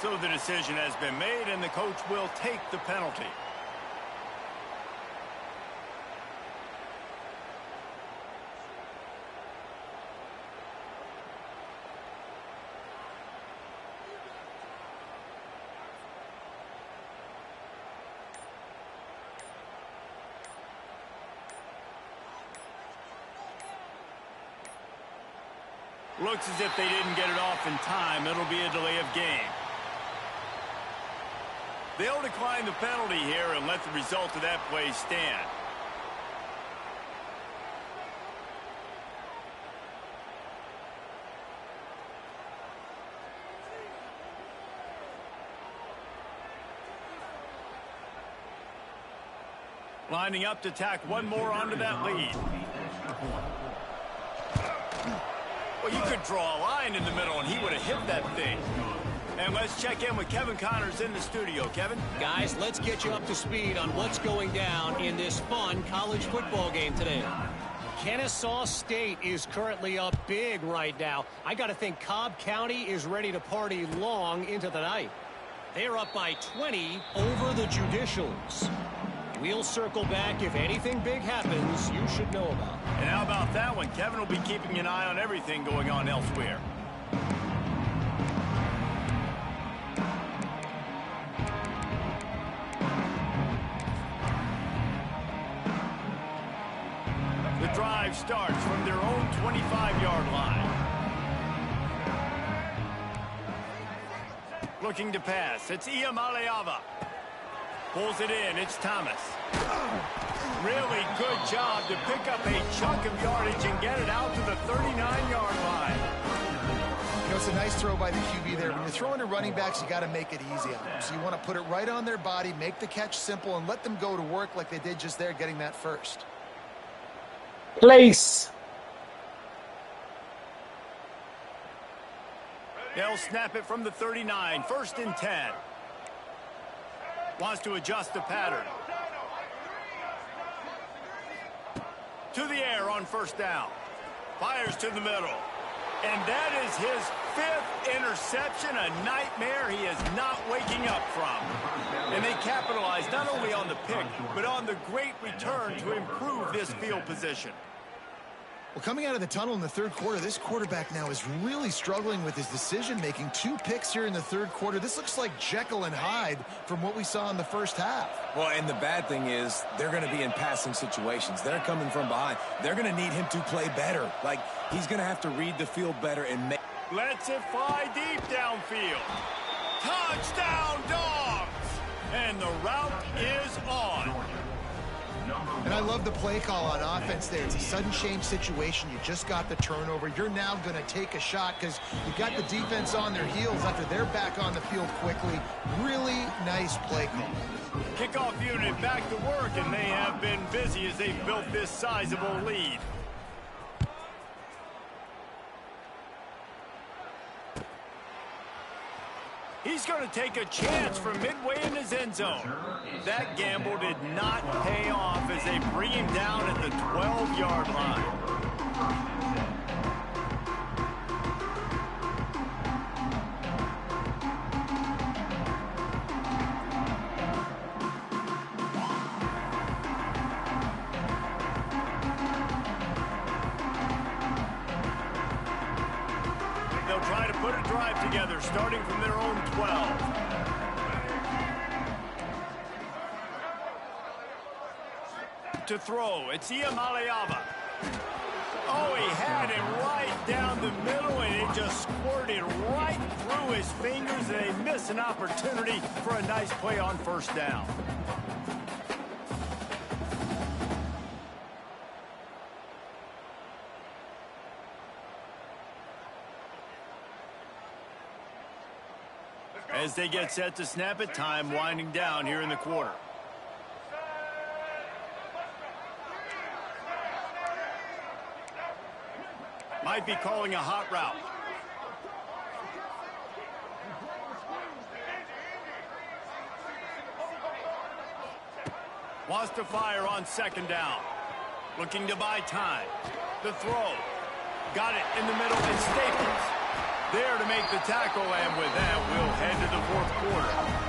So the decision has been made, and the coach will take the penalty. Looks as if they didn't get it off in time. It'll be a delay of game. They'll decline the penalty here and let the result of that play stand. Lining up to tack one more onto that lead. Well, you could draw a line in the middle, and he would have hit that thing. And let's check in with Kevin Connors in the studio. Kevin? Guys, let's get you up to speed on what's going down in this fun college football game today. Kennesaw State is currently up big right now. I got to think Cobb County is ready to party long into the night. They're up by 20 over the Judicials. We'll circle back if anything big happens you should know about. And how about that one? Kevin will be keeping an eye on everything going on elsewhere. The drive starts from their own 25-yard line. Looking to pass. It's Iamaleava. Pulls it in. It's Thomas. Really good job to pick up a chunk of yardage and get it out to the 39-yard line. You know, it's a nice throw by the QB there. When you're throwing to running backs, you got to make it easy on them. So you want to put it right on their body, make the catch simple, and let them go to work like they did just there, getting that first. Place. They'll snap it from the 39. 1st and 10. Wants to adjust the pattern. To the air on 1st down. Fires to the middle. And that is his 5th interception, a nightmare he is not waking up from. And they capitalized not only on the pick, but on the great return to improve this field position. Well, coming out of the tunnel in the third quarter, this quarterback now is really struggling with his decision-making. 2 picks here in the third quarter. This looks like Jekyll and Hyde from what we saw in the first half. Well, and the bad thing is they're going to be in passing situations. They're coming from behind. They're going to need him to play better. Like, he's going to have to read the field better and make... Lets it fly deep downfield. Touchdown, Dogs! And the route is on. And I love the play call on offense there. It's a sudden change situation. You just got the turnover. You're now going to take a shot because you got the defense on their heels after they're back on the field quickly. Really nice play call. Kickoff unit back to work, and they have been busy as they've built this sizable lead. He's going to take a chance from midway in his end zone. That gamble did not pay off as they bring him down at the 12-yard line. They'll try to put a drive together, starting from their own 12. To throw, it's Iamaleava. Oh, he had it right down the middle, and it just squirted right through his fingers, and they miss an opportunity for a nice play on 1st down. As they get set to snap it, time winding down here in the quarter. Might be calling a hot route. Wants to fire on 2nd down. Looking to buy time. The throw. Got it in the middle and Staples there to make the tackle, and with that, we'll head to the 4th quarter.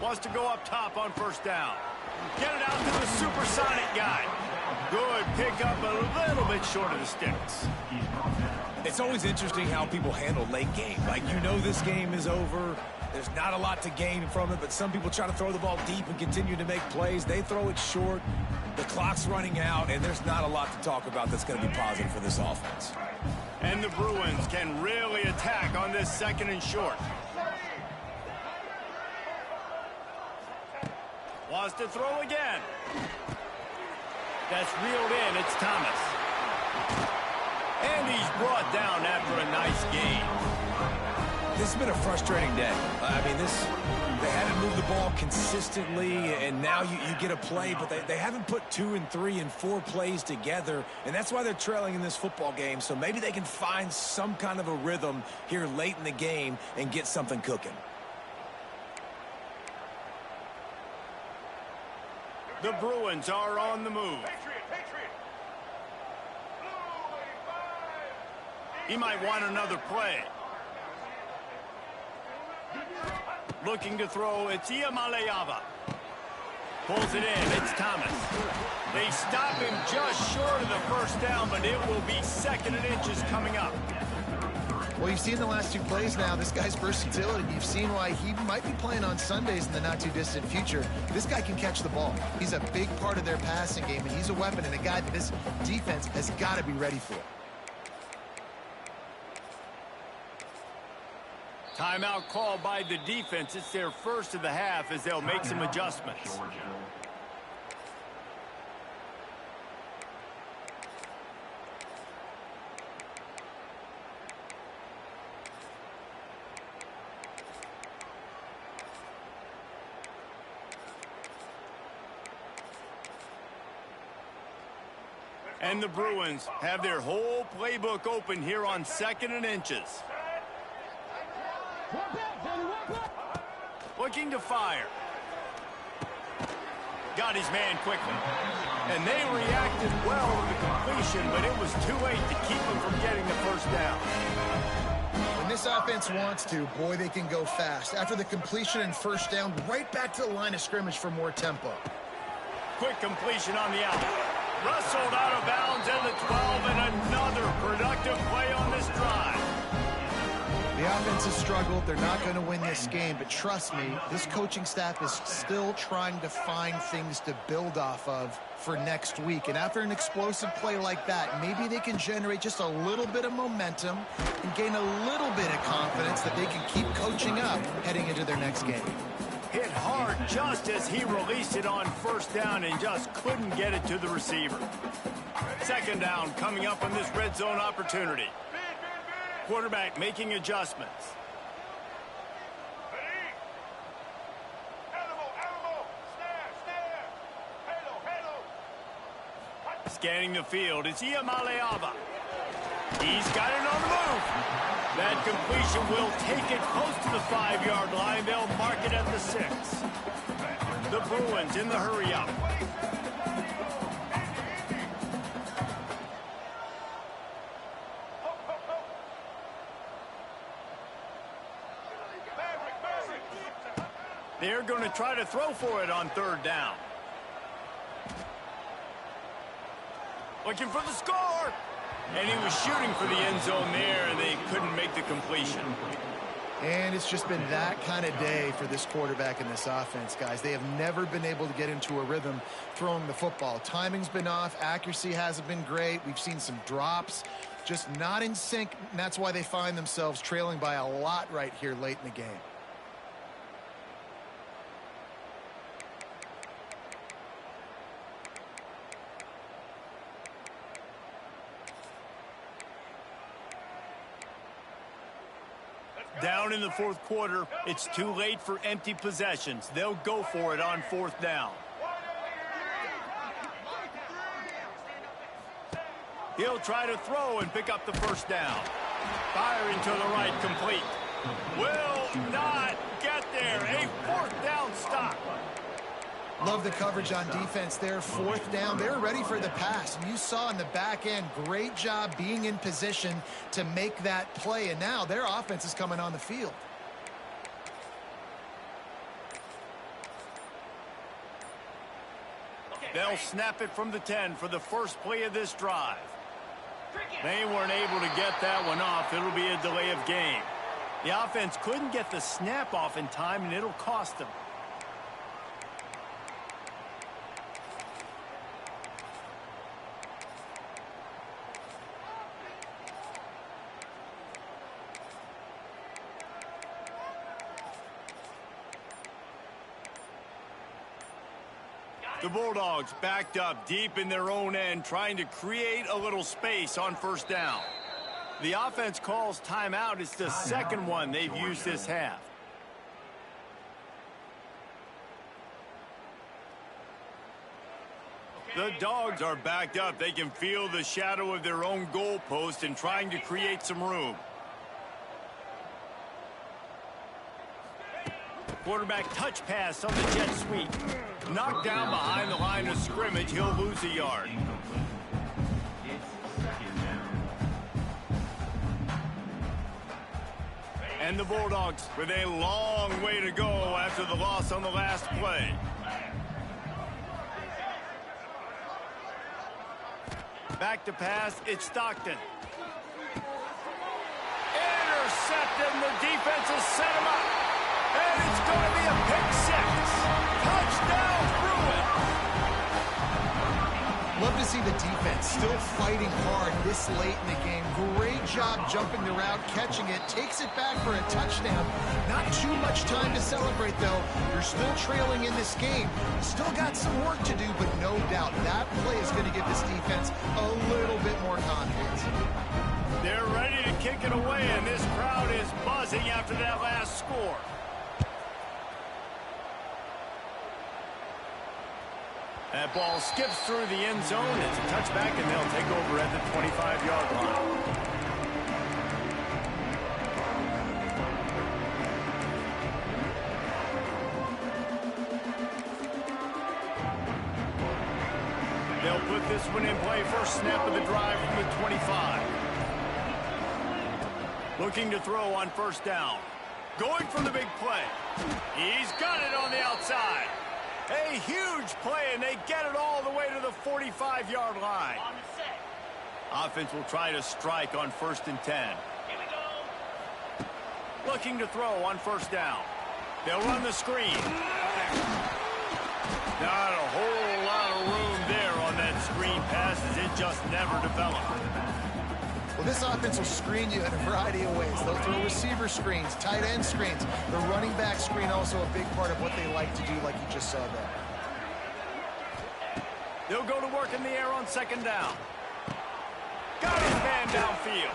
Wants to go up top on 1st down. Get it out to the supersonic guy. Good pickup, a little bit short of the sticks. It's always interesting how people handle late game. Like, you know this game is over, There's not a lot to gain from it, but some people try to throw the ball deep and continue to make plays. They throw it short. The clock's running out, and there's not a lot to talk about that's going to be positive for this offense. And the Bruins can really attack on this 2nd and short. Wants to throw again. That's reeled in. It's Thomas. And he's brought down after a nice gain. This has been a frustrating day. I mean, they haven't moved the ball consistently, and now you get a play, but they haven't put 2 and 3 and 4 plays together, and that's why they're trailing in this football game. So maybe they can find some kind of a rhythm here late in the game and get something cooking. The Bruins are on the move. He might want another play. Looking to throw, it's Iamaleava. Pulls it in, it's Thomas. They stop him just short of the first down, but it will be 2nd and inches coming up. Well, you've seen the last 2 plays now. This guy's versatility. You've seen why he might be playing on Sundays in the not-too-distant future. This guy can catch the ball. He's a big part of their passing game, and he's a weapon and a guy that this defense has got to be ready for. Timeout called by the defense. It's their first of the half as they'll make some adjustments. And the Bruins have their whole playbook open here on 2nd and inches. Looking to fire. Got his man quickly. And they reacted well to the completion, but it was too late to keep him from getting the first down. When this offense wants to, boy, they can go fast. After the completion and first down, right back to the line of scrimmage for more tempo. Quick completion on the out. Wrestled out of bounds at the 12, and another productive play on this drive. The offense has struggled. They're not going to win this game, but trust me, this coaching staff is still trying to find things to build off of for next week. And after an explosive play like that, maybe they can generate just a little bit of momentum and gain a little bit of confidence that they can keep coaching up heading into their next game. Hit hard just as he released it on first down and just couldn't get it to the receiver. 2nd down coming up on this red zone opportunity. Quarterback making adjustments. Scanning the field, it's Iamaleava. He's got it on the move. That completion will take it close to the 5-yard line. They'll mark it at the 6. The Bruins in the hurry up. They're going to try to throw for it on 3rd down. Looking for the score. And he was shooting for the end zone there, and they couldn't make the completion. And it's just been that kind of day for this quarterback and this offense, guys. They have never been able to get into a rhythm throwing the football. Timing's been off. Accuracy hasn't been great. We've seen some drops, just not in sync, and that's why they find themselves trailing by a lot right here late in the game. Down in the 4th quarter, it's too late for empty possessions. They'll go for it on 4th down. He'll try to throw and pick up the first down. Firing to the right, complete. Will not get there. A 4th down stop. Love the coverage on defense there. 4th down. They're ready for the pass. And you saw in the back end, great job being in position to make that play. And now their offense is coming on the field. They'll snap it from the 10 for the first play of this drive. They weren't able to get that one off. It'll be a delay of game. The offense couldn't get the snap off in time, and it'll cost them. The Bulldogs backed up deep in their own end, trying to create a little space on first down. The offense calls timeout. It's the second one they've used this half. The Dogs are backed up. They can feel the shadow of their own goalpost and trying to create some room. Quarterback touch pass on the jet sweep. Knocked down behind the line of scrimmage. He'll lose a yard. And the Bulldogs with a long way to go after the loss on the last play. Back to pass. It's Stockton. Intercepted, and the defense has set him up. And it's going to be a pick six. Touchdown, Bruin. Love to see the defense still fighting hard this late in the game. Great job jumping the route, catching it, takes it back for a touchdown. Not too much time to celebrate, though. You're still trailing in this game. Still got some work to do, but no doubt that play is going to give this defense a little bit more confidence. They're ready to kick it away, and this crowd is buzzing after that last score. That ball skips through the end zone. It's a touchback, and they'll take over at the 25-yard line. They'll put this one in play. First snap of the drive from the 25. Looking to throw on first down. Going for the big play. He's got it on the outside. A huge play, and they get it all the way to the 45-yard line. Offense will try to strike on 1st and 10. Here we go. Looking to throw on first down. They'll run the screen. Not a whole lot of room there on that screen pass, as it just never developed. Well, this offense will screen you in a variety of ways. They'll throw receiver screens, tight end screens. The running back screen also a big part of what they like to do, like you just saw there. They'll go to work in the air on second down. Got his man downfield.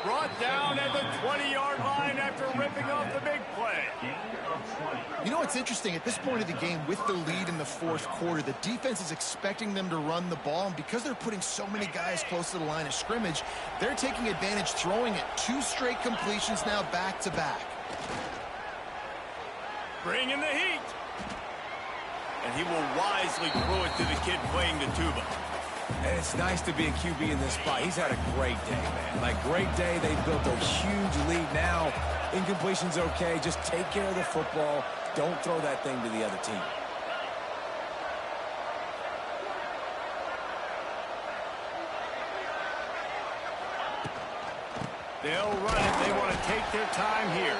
Brought down at the 20-yard line after ripping off the big play. You know what's interesting? At this point of the game, with the lead in the fourth quarter, the defense is expecting them to run the ball, and because they're putting so many guys close to the line of scrimmage, they're taking advantage, throwing it. 2 straight completions now back-to-back. Bring in the heat. And he will wisely throw it to the kid playing the tuba. And it's nice to be a QB in this spot. He's had a great day, man. Like, great day. They built a huge lead. Now, incompletion's okay. Just take care of the football. Don't throw that thing to the other team. They'll run it. They want to take their time here.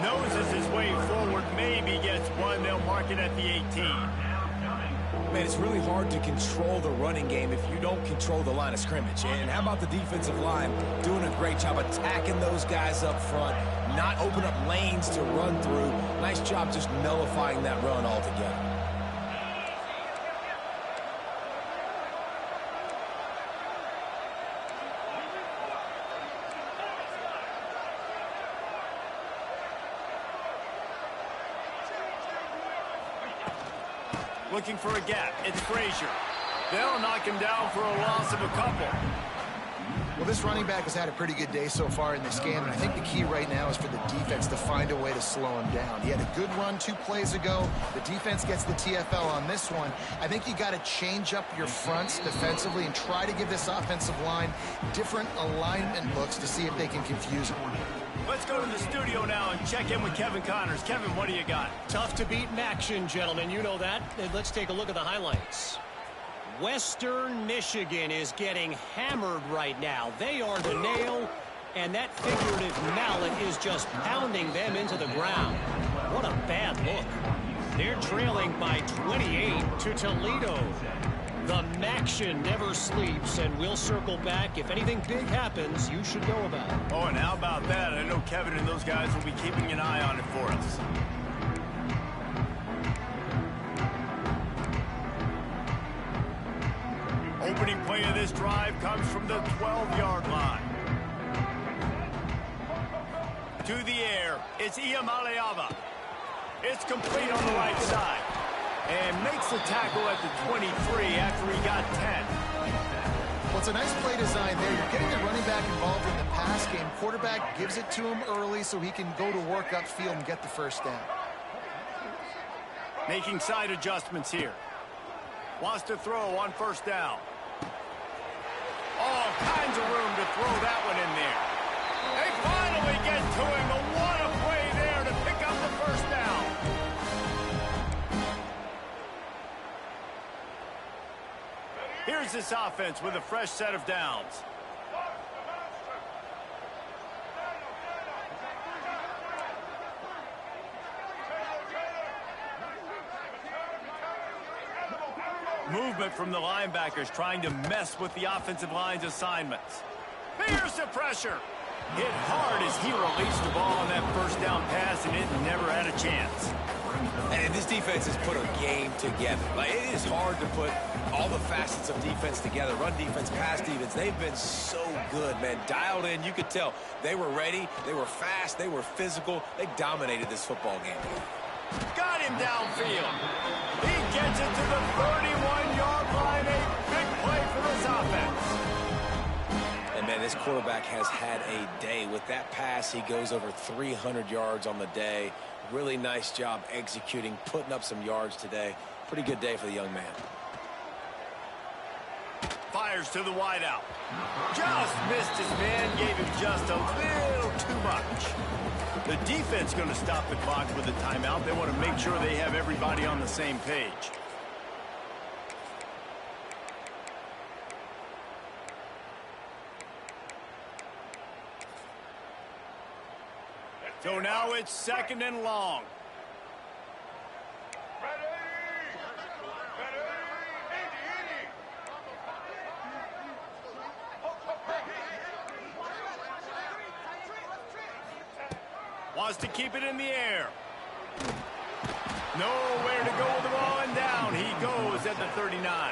Noses his way forward. Maybe gets one. They'll mark it at the 18. Man, it's really hard to control the running game if you don't control the line of scrimmage. And how about the defensive line doing a great job attacking those guys up front, not open up lanes to run through. Nice job just nullifying that run altogether. Looking for a gap. It's Frazier. They'll knock him down for a loss of a couple. Well, this running back has had a pretty good day so far in this game, and I think the key right now is for the defense to find a way to slow him down. He had a good run 2 plays ago. The defense gets the TFL on this one. I think you got to change up your fronts defensively and try to give this offensive line different alignment looks to see if they can confuse him. Let's go to the studio now and check in with Kevin Connors. Kevin, what do you got? Tough to beat in action, gentlemen. You know that. And let's take a look at the highlights. Western Michigan is getting hammered right now. They are the nail, And that figurative mallet is just pounding them into the ground. What a bad look. They're trailing by 28 to Toledo. The Maction never sleeps, and we'll circle back. If anything big happens, you should know about it. Oh, and how about that? I know Kevin and those guys will be keeping an eye on it for us. Opening play of this drive comes from the 12-yard line. To the air, it's Iamaleava. It's complete on the right side. And makes the tackle at the 23 after he got 10. Well, it's a nice play design there. You're getting the running back involved in the pass game. Quarterback gives it to him early so he can go to work upfield and get the first down. Making side adjustments here. Wants to throw on first down. All kinds of room to throw that one in there. They finally get to him. But what a play there to pick up the first down. Here's this offense with a fresh set of downs. Movement from the linebackers trying to mess with the offensive line's assignments. Here's the pressure. Hit hard as he released the ball on that first down pass, and it never had a chance. And this defense has put a game together. Like, it is hard to put all the facets of defense together. Run defense, pass defense. They've been so good, man. Dialed in. You could tell they were ready. They were fast. They were physical. They dominated this football game. Got him downfield. He gets it to the 31-yard line. A big play for this offense. And, man, this quarterback has had a day. With that pass, he goes over 300 yards on the day. Really nice job executing, putting up some yards today. Pretty good day for the young man. Fires to the wideout. Just missed his man, gave him just a little too much. The defense going to stop the clock with a timeout. They want to make sure they have everybody on the same page. So now it's 2nd and long. Wants to keep it in the air. Nowhere to go with the ball, and down he goes at the 39.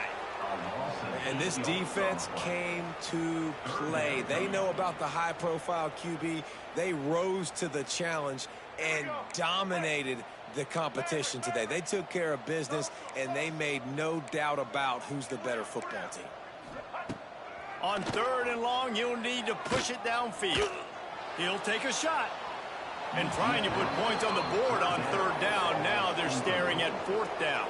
And this defense came to play. They know about the high-profile QB. They rose to the challenge and dominated the competition today. They took care of business, and they made no doubt about who's the better football team. On 3rd and long, he'll need to push it downfield. He'll take a shot. And trying to put points on the board on 3rd down. Now they're staring at 4th down.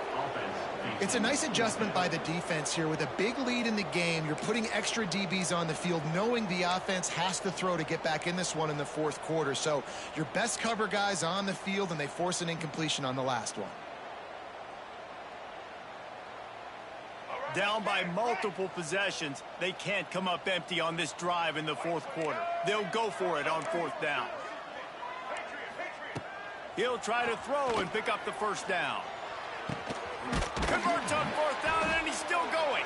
It's a nice adjustment by the defense here. With a big lead in the game, you're putting extra DBs on the field, knowing the offense has to throw to get back in this one in the 4th quarter. So your best cover guys on the field, and they force an incompletion on the last one. Down by multiple possessions, they can't come up empty on this drive in the 4th quarter. They'll go for it on 4th down. He'll try to throw and pick up the first down. Converts on 4th down, and he's still going.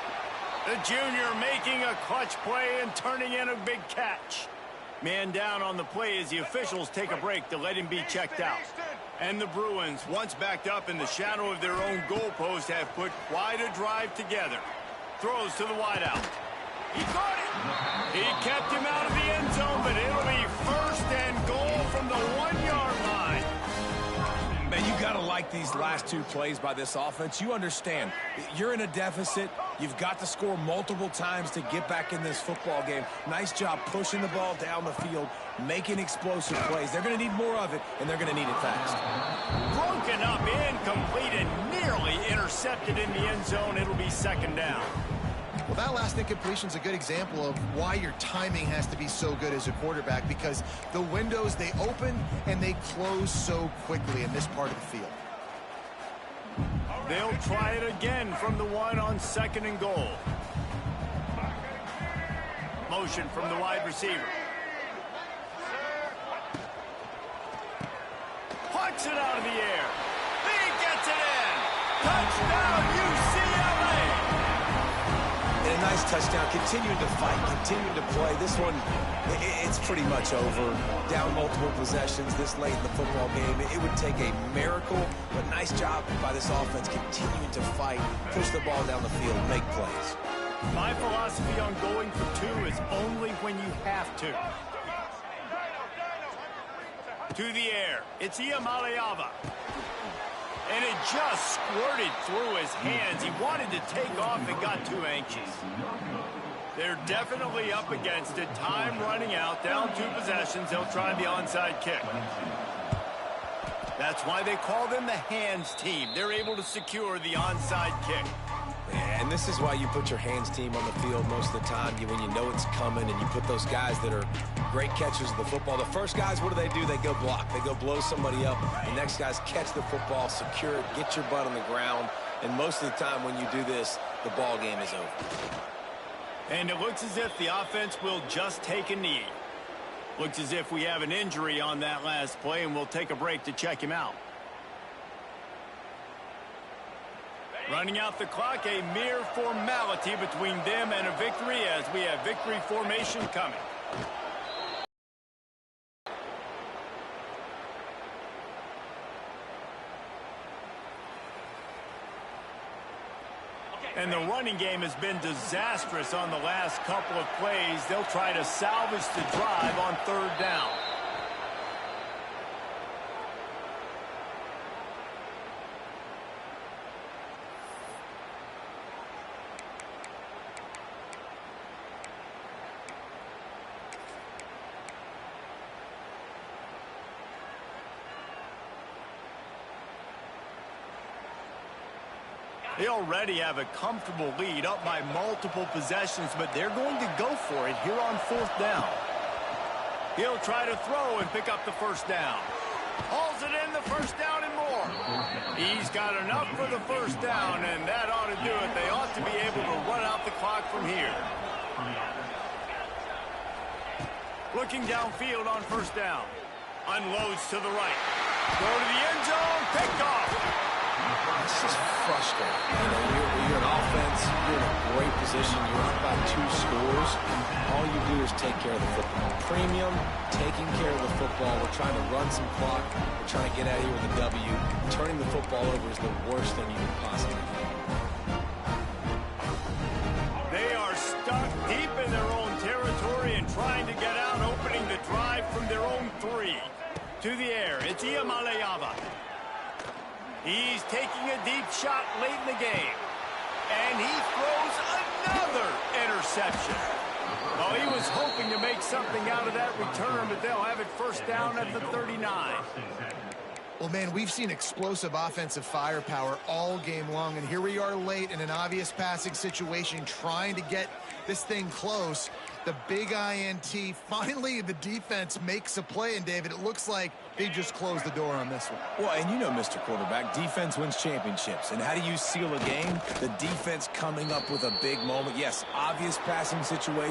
The junior making a clutch play and turning in a big catch. Man down on the play as the officials take a break to let him be checked out. And the Bruins, once backed up in the shadow of their own goalpost, have put quite a drive together. Throws to the wideout. He got it. He kept him out of the end zone, but it'll be 1st and goal from the 1-yard line. Man, you got to like these last 2 plays by this offense. You understand, you're in a deficit. You've got to score multiple times to get back in this football game. Nice job pushing the ball down the field, making explosive plays. They're going to need more of it, and they're going to need it fast. Broken up, incomplete, and nearly intercepted in the end zone. It'll be 2nd down. Well, that last incompletion is a good example of why your timing has to be so good as a quarterback, because the windows, they open and they close so quickly in this part of the field. They'll try it again from the 1 on 2nd and goal. Motion from the wide receiver. chucks it out of the air. He gets it in. Touchdown, UCLA. And a nice touchdown. Continuing to fight, continuing to play. This one, it's pretty much over. Down multiple possessions this late in the football game. It would take a miracle, but nice job by this offense continuing to fight, push the ball down the field, make plays. My philosophy on going for two is only when you have to. To the air, it's Iamaleava. And it just squirted through his hands. He wanted to take off and got too anxious. They're definitely up against it. Time running out, down 2 possessions. They'll try the onside kick. That's why they call them the hands team. They're able to secure the onside kick. And this is why you put your hands team on the field most of the time, when you know it's coming, and you put those guys that are great catchers of the football. The first guys, what do? They go block. They go blow somebody up. The next guys catch the football, secure it, get your butt on the ground. And most of the time when you do this, the ball game is over. And it looks as if the offense will just take a knee. Looks as if we have an injury on that last play, and we'll take a break to check him out. Running out the clock, a mere formality between them and a victory as we have victory formation coming. And the running game has been disastrous on the last couple of plays. They'll try to salvage the drive on 3rd down. They already have a comfortable lead up by multiple possessions, but they're going to go for it here on 4th down. He'll try to throw and pick up the 1st down. Hauls it in, the 1st down and more. He's got enough for the 1st down, and that ought to do it. They ought to be able to run out the clock from here. Looking downfield on 1st down. Unloads to the right. Go to the end zone, picked off. It's just frustrating. You're an offense, you're in a great position, you're up by 2 scores. All you do is take care of the football. Premium, taking care of the football. We're trying to run some clock. We're trying to get out of here with a W. Turning the football over is the worst thing you can possibly do. They are stuck deep in their own territory and trying to get out, opening the drive from their own 3. To the air, it's Iamaleava. He's taking a deep shot late in the game. And he throws another interception. Oh, he was hoping to make something out of that return, but they'll have it 1st down at the 39. Well, man, we've seen explosive offensive firepower all game long, and here we are late in an obvious passing situation trying to get this thing close. The big INT, finally the defense makes a play, and David, it looks like they just closed the door on this one. Well, and you know, Mr. Quarterback, defense wins championships. And how do you seal a game? The defense coming up with a big moment. Yes, obvious passing situation.